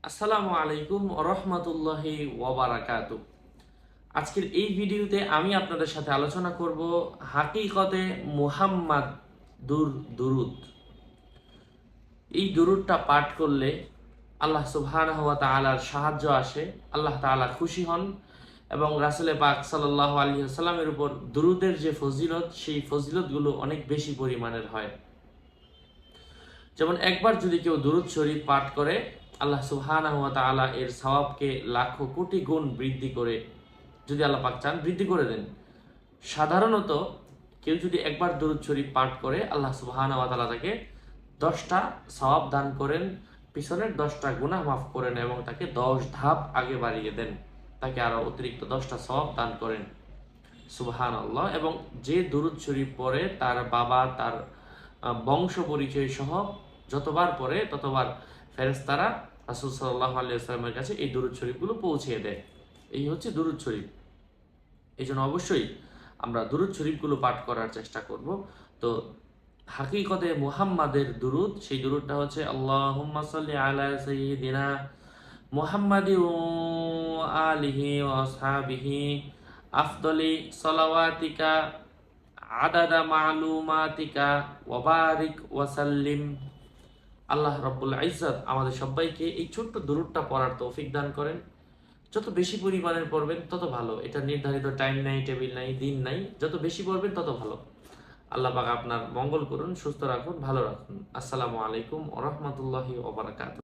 আসসালামু আলাইকুম রহমতুল্লাহি ওয়াবারাকাতু। আজকের এই ভিডিওতে আমি আপনাদের সাথে আলোচনা করব হাকিকতে মুহাম্মাদ দুরুদ। এই দুরুদটা পাঠ করলে আল্লাহ সুবহানাহু ওয়া তাআলার সাহায্য আসে, আল্লাহ তাআলা খুশি হন এবং রাসূলে পাক সাল্লাল্লাহু আলাইহি ওয়াসাল্লামের উপর দুরুদের যে ফজিলত, সেই ফজিলতগুলো অনেক বেশি পরিমাণের হয়। যেমন একবার যদি কেউ দুরূদ শরীফ পাঠ করে, আল্লাহ সুবহানাহু ওয়া তাআলা এর সওয়াবকে লাখো কোটি গুণ বৃদ্ধি করে, যদি আল্লাহ পাক চান বৃদ্ধি করে দেন। সাধারণত কেউ যদি একবার দুরূদ শরীফ পাঠ করে, আল্লাহ সুবহানাহু ওয়া তাআলা তাকে 10টা সওয়াব দান করেন, পিছনের 10টা গুনাহ মাফ করেন এবং তাকে 10 ধাপ আগে বাড়িয়ে দেন, তাকে আরো অতিরিক্ত 10টা সওয়াব দান করেন। সুবহানাল্লাহ। এবং যে দুরূদ শরীফ পড়ে তার বাবা, তার বংশ পরিচয় সহ যতবার পড়ে ততবার ফেরেশতারা রাসূল সাল্লাল্লাহু আলাইহি ওয়াসাল্লামের কাছে এই দুরূদ শরীফগুলো পৌঁছিয়ে দেয়। এই হচ্ছে দুরূদ শরীফ। এই জন্য অবশ্যই আমরা দুরূদ শরীফগুলো পাঠ করার চেষ্টা করব। তো হাকিকতে মুহাম্মাদের দুরূদ, সেই দুরূদটা হচ্ছে আল্লাহুম্মা সাল্লি আলা সাইয়্যিদিনা মুহাম্মাদি ওয়া আলিহি ওয়া আসহাবিহি আফদলি সালাওয়াতিকা আদাদা মালুমাতিকা ওয়া বারিক ওয়া সাল্লিম। আল্লাহ রাব্বুল ইজ্জত আমাদের সবাইকে এই ছোট্ট দুরূদটা পড়ার তৌফিক দান করেন। যত বেশি পরিমাণের পড়বেন তত ভালো। এটা নির্ধারিত টাইম নাই, টেবিল নাই, দিন নাই। যত বেশি পড়বেন তত ভালো। আল্লাহ পাক আপনার মঙ্গল করুন, সুস্থ রাখুন, ভালো রাখুন। আসসালামু আলাইকুম ওয়া রাহমাতুল্লাহি ওয়া বারাকাতুহু।